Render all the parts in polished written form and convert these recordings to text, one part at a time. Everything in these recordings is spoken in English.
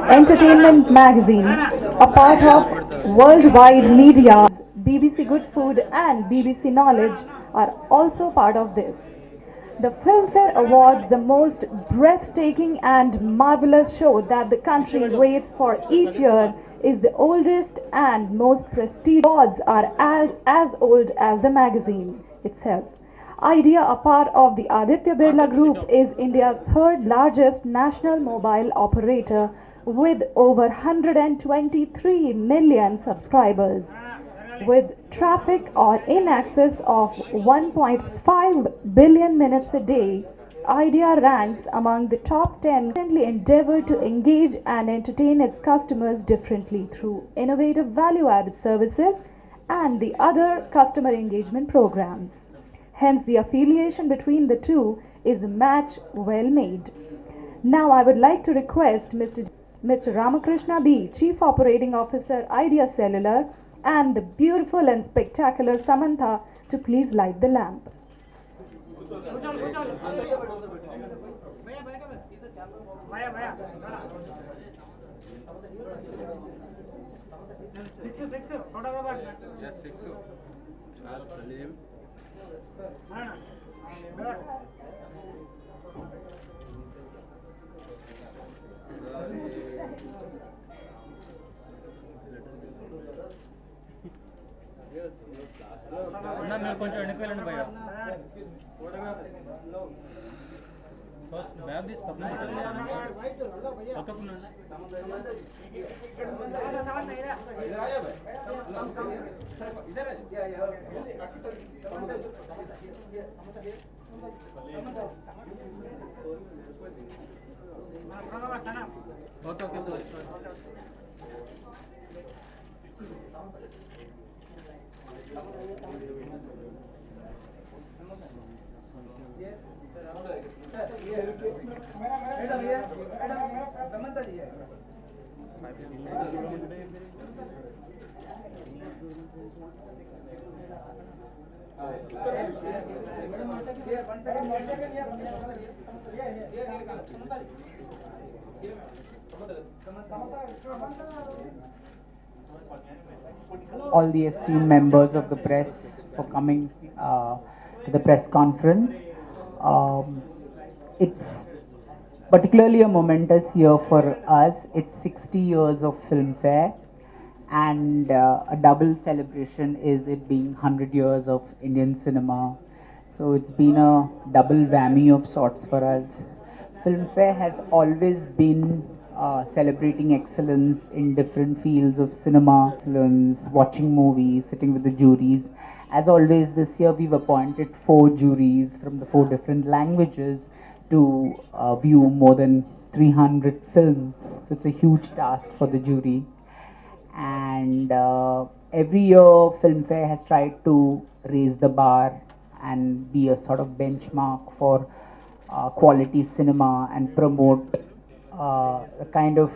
entertainment magazine, a part of worldwide media. BBC Good Food and BBC Knowledge are also part of this. The Filmfare Awards, the most breathtaking and marvelous show that the country waits for each year, is the oldest and most prestigious. Awards are as old as the magazine itself. Idea, a part of the Aditya Birla Group, is India's third largest national mobile operator with over 123 million subscribers. With traffic or in excess of 1.5 billion minutes a day, Idea ranks among the top 10. Constantly endeavor to engage and entertain its customers differently through innovative value-added services and the other customer engagement programs. Hence, the affiliation between the two is a match well made. Now, I would like to request Mr. Ramakrishna B., Chief Operating Officer, Idea Cellular, and the beautiful and spectacular Samantha to please light the lamp. Yes, fix it. Charles Salim. అన్నా మీరు కొంచెం వెనక్కి వెళ్ళండి భయ్యా bag తీసి పక్కన పెట్టండి పక్కకు okay okay all the esteemed members of the press for coming to the press conference. It's particularly a momentous year for us. It's 60 years of Filmfare, and a double celebration is it being 100 years of Indian cinema. So it's been a double whammy of sorts for us. Filmfare has always been celebrating excellence in different fields of cinema, excellence, watching movies, sitting with the juries. As always, this year we've appointed 4 juries from the 4 different languages to view more than 300 films. So it's a huge task for the jury. And every year Filmfare has tried to raise the bar and be a sort of benchmark for quality cinema and promote the kind of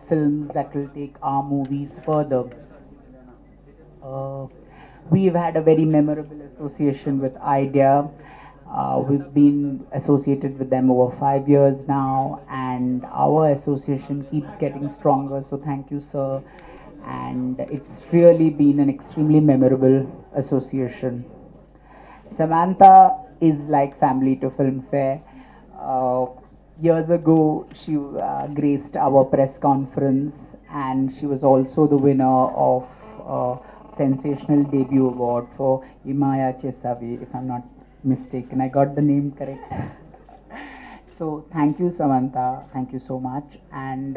films that will take our movies further. We've had a very memorable association with Idea. We've been associated with them over 5 years now, and our association keeps getting stronger. So thank you, sir. And it's really been an extremely memorable association. Samantha is like family to Filmfare. Years ago, she graced our press conference, and she was also the winner of Sensational Debut Award for Imaya Chesavi, if I'm not mistaken. I got the name correct. So thank you, Samantha. Thank you so much. And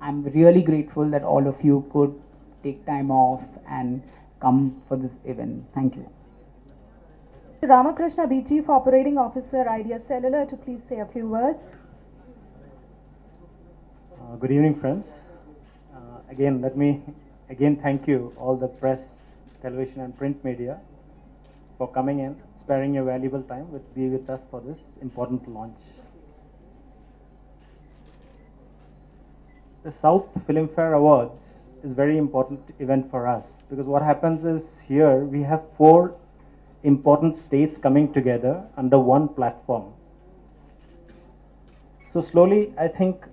I'm really grateful that all of you could take time off and come for this event. Thank you. Ramakrishna B., Chief Operating Officer, Idea Cellular, to please say a few words. Good evening, friends. Again, let me thank you, all the press, television and print media, for coming in, sparing your valuable time be with us for this important launch. The South Filmfare Awards is very important event for us, because what happens is here we have 4 important states coming together under one platform. So slowly, I think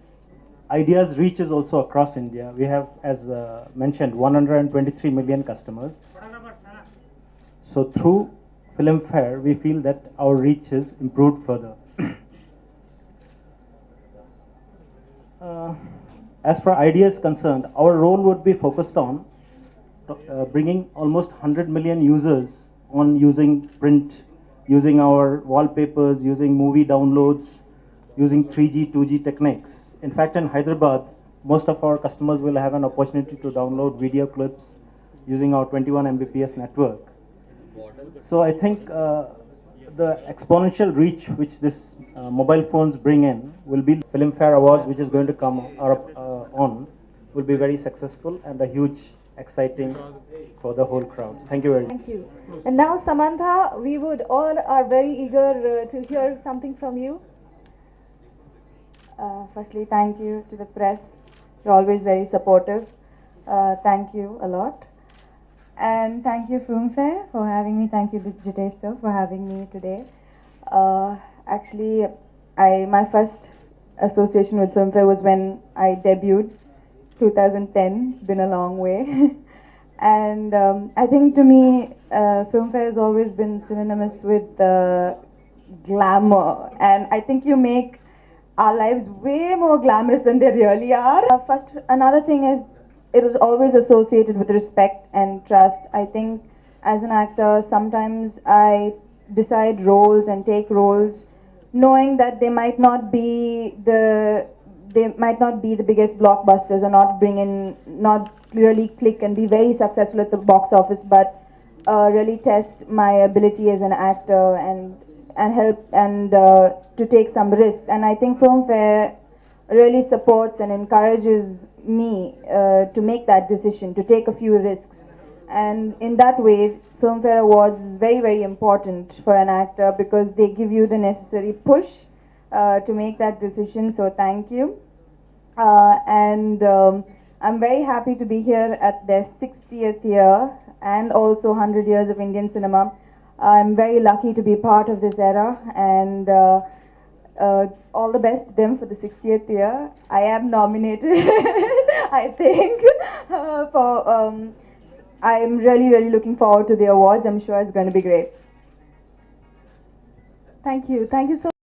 ideas reaches also across India. We have, as mentioned, 123 million customers. So through Filmfare, we feel that our reach is improved further. As far ideas concerned, our role would be focused on bringing almost 100 million users on using print, using our wallpapers, using movie downloads, using 3G, 2G techniques. In fact, in Hyderabad, most of our customers will have an opportunity to download video clips using our 21 Mbps network. So I think the exponential reach which this mobile phones bring in will be Filmfare Awards, which is going to come on, will be very successful and a huge exciting for the whole crowd. Thank you very much. Thank you. And now, Samantha, we would all are very eager to hear something from you. Firstly, thank you to the press. You're always very supportive. Thank you a lot. And thank you, Filmfare, for having me. Thank you, Jitesh, sir, for having me today. Actually, my first association with Filmfare was when I debuted, 2010. It's been a long way. And I think to me, Filmfare has always been synonymous with glamour. And I think you make our lives way more glamorous than they really are. First, another thing is, it was always associated with respect and trust. I think as an actor, sometimes I decide roles and take roles knowing that they might not be the biggest blockbusters, or not really click and be very successful at the box office, but really test my ability as an actor and help and to take some risks. And I think Filmfare really supports and encourages me to make that decision, to take a few risks. And in that way, Filmfare Awards is very, very important for an actor, because they give you the necessary push to make that decision. So thank you. I'm very happy to be here at their 60th year and also 100 years of Indian cinema. I'm very lucky to be part of this era, and all the best to them for the 60th year. I am nominated, I think, I'm really, really looking forward to the awards. I'm sure it's going to be great. Thank you. Thank you so